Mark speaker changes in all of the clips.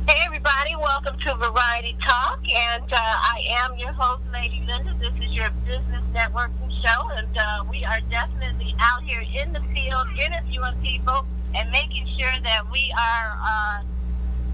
Speaker 1: Hey everybody, welcome to Variety Talk, and I am your host, Lady Linda. This is your business networking show, and we are definitely out here in the field, interviewing people, and making sure that we are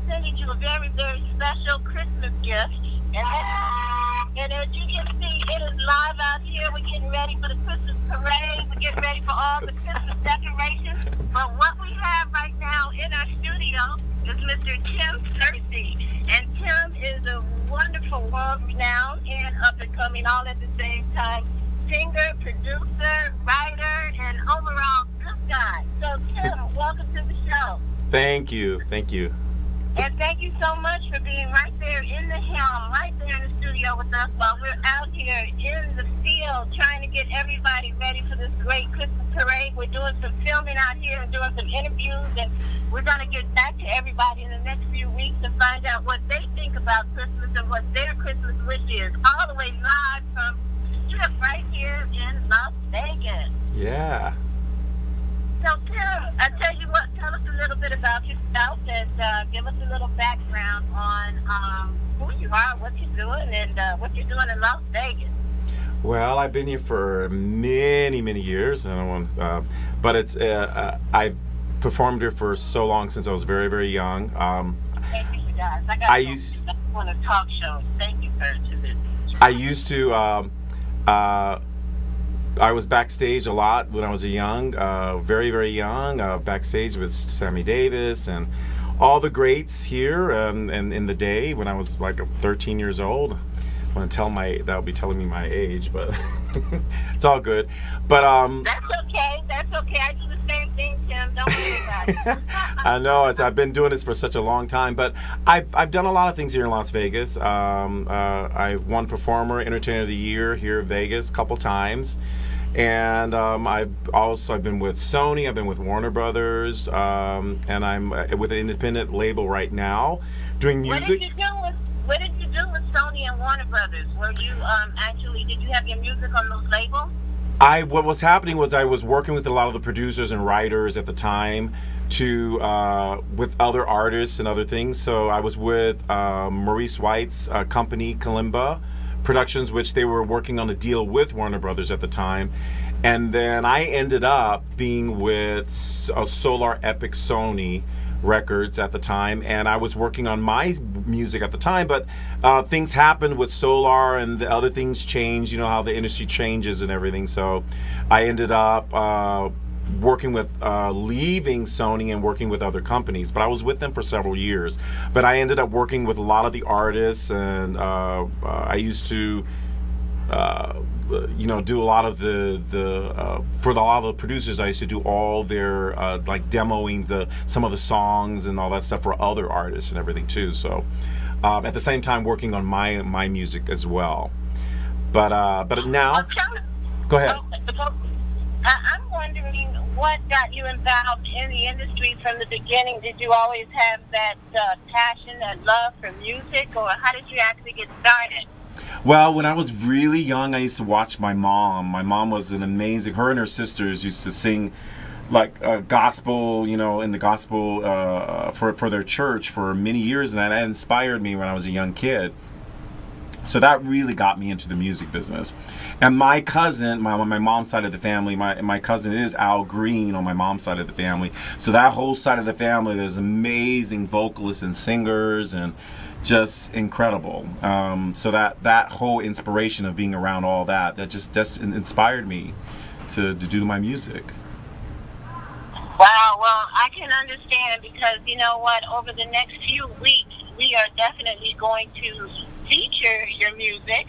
Speaker 1: sending you a very, very special Christmas gift. And as you can see, it is live out here. We're getting ready for the Christmas parade. We're getting ready for all the Christmas decorations. But what we have right now in our studio is Mr. Tim Searcy. And Tim is a wonderful, world-renowned and up-and-coming all at the same time singer, producer, writer, and overall good guy. So, Tim, welcome to the show.
Speaker 2: Thank you. Thank you.
Speaker 1: And thank you so much for being right there in the helm, right there in the studio with us while we're out here in the field trying to get everybody ready for this great Christmas parade. We're doing some filming out here and doing some interviews, and we're going to get back to everybody in the next few weeks and find out what they think about Christmas and what their Christmas wish is, all the way live from the Strip right here in Las Vegas.
Speaker 2: Yeah.
Speaker 1: So, Tim, I tell you what, tell us a little bit about yourself and give us a little background on who you are, what you're doing, and what you're doing in Las Vegas.
Speaker 2: Well, I've been here for many, many years. I don't want, but it's I've performed here for so long since I was very, very young.
Speaker 1: Thank you, guys. I used on a talk show. Thank you for this.
Speaker 2: I used to. I was backstage a lot when I was very, very young, backstage with Sammy Davis and all the greats here, and in the day when I was like 13 years old. I want to that'll be telling me my age, but it's all good. But
Speaker 1: That's okay. That's okay. I do the same thing, Tim. Don't worry about it.
Speaker 2: I know I've been doing this for such a long time, but I've done a lot of things here in Las Vegas. I won Performer Entertainer of the Year here in Vegas a couple times, and I've been with Sony. I've been with Warner Brothers, and I'm with an independent label right now, doing music.
Speaker 1: What did you do with Sony and Warner Brothers? Were you did you have your music on those labels?
Speaker 2: What was happening was I was working with a lot of the producers and writers at the time with other artists and other things. So I was with Maurice White's company, Kalimba Productions, which they were working on a deal with Warner Brothers at the time. And then I ended up being with Solar Epic Sony Records at the time, and I was working on my music at the time, but things happened with Solar and the other things changed, you know how the industry changes and everything. So I ended up leaving Sony and working with other companies, but I was with them for several years. But I ended up working with a lot of the artists, and I used to do a lot of for a lot of the producers. I used to do all their like demoing some of the songs and all that stuff for other artists and everything too. So at the same time working on my music as well. But now, go ahead.
Speaker 1: I'm wondering what got you involved in the industry from the beginning. Did you always have that passion and love for music, or how did you actually get started?
Speaker 2: Well, when I was really young, I used to watch my mom. My mom was an amazing. Her and her sisters used to sing like gospel, in the gospel for their church for many years, and that inspired me when I was a young kid. So that really got me into the music business. And my cousin, my mom's side of the family, my cousin is Al Green on my mom's side of the family. So that whole side of the family, there's amazing vocalists and singers and just incredible. So that whole inspiration of being around all that just inspired me to do my music.
Speaker 1: Wow, well, I can understand, because you know what, over the next few weeks, we are definitely going to feature your music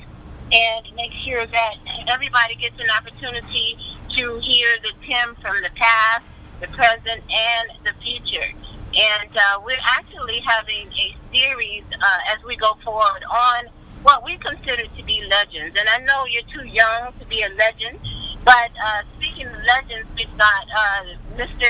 Speaker 1: and make sure that everybody gets an opportunity to hear the Tim from the past, the present, and the future. And we're actually having a series as we go forward on what we consider to be legends. And I know you're too young to be a legend, but speaking of legends, we've got Mr.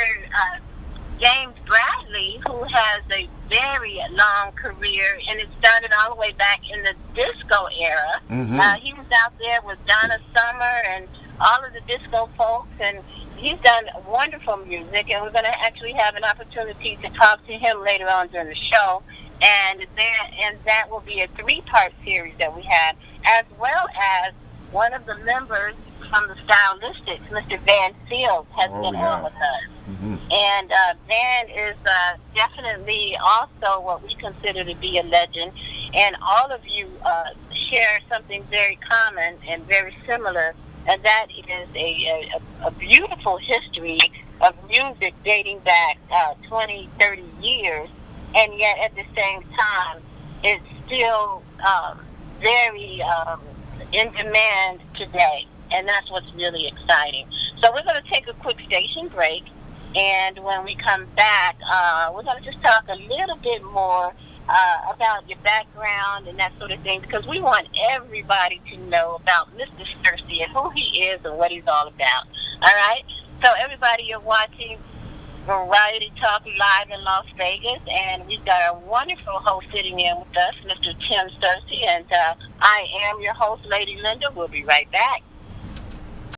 Speaker 1: James Bradley, who has a very long career, and it started all the way back in the disco era.
Speaker 2: Mm-hmm.
Speaker 1: He was out there with Donna Summer and all of the disco folks, and he's done wonderful music, and we're going to actually have an opportunity to talk to him later on during the show. and that will be a 3-part series that we have, as well as one of the members from the Stylistics, Mr. Van Fields, has been on with us.
Speaker 2: Mm-hmm.
Speaker 1: And Van is definitely also what we consider to be a legend. And all of you share something very common and very similar, and that is a beautiful history of music dating back 20, 30 years. And yet at the same time, it's still very in demand today. And that's what's really exciting. So we're going to take a quick station break. And when we come back, we're going to just talk a little bit more about your background and that sort of thing, because we want everybody to know about Mr. Searcy and who he is and what he's all about. All right? So everybody, you're watching Variety Talk live in Las Vegas, and we've got a wonderful host sitting in with us, Mr. Tim Searcy, and I am your host, Lady Linda. We'll be right back.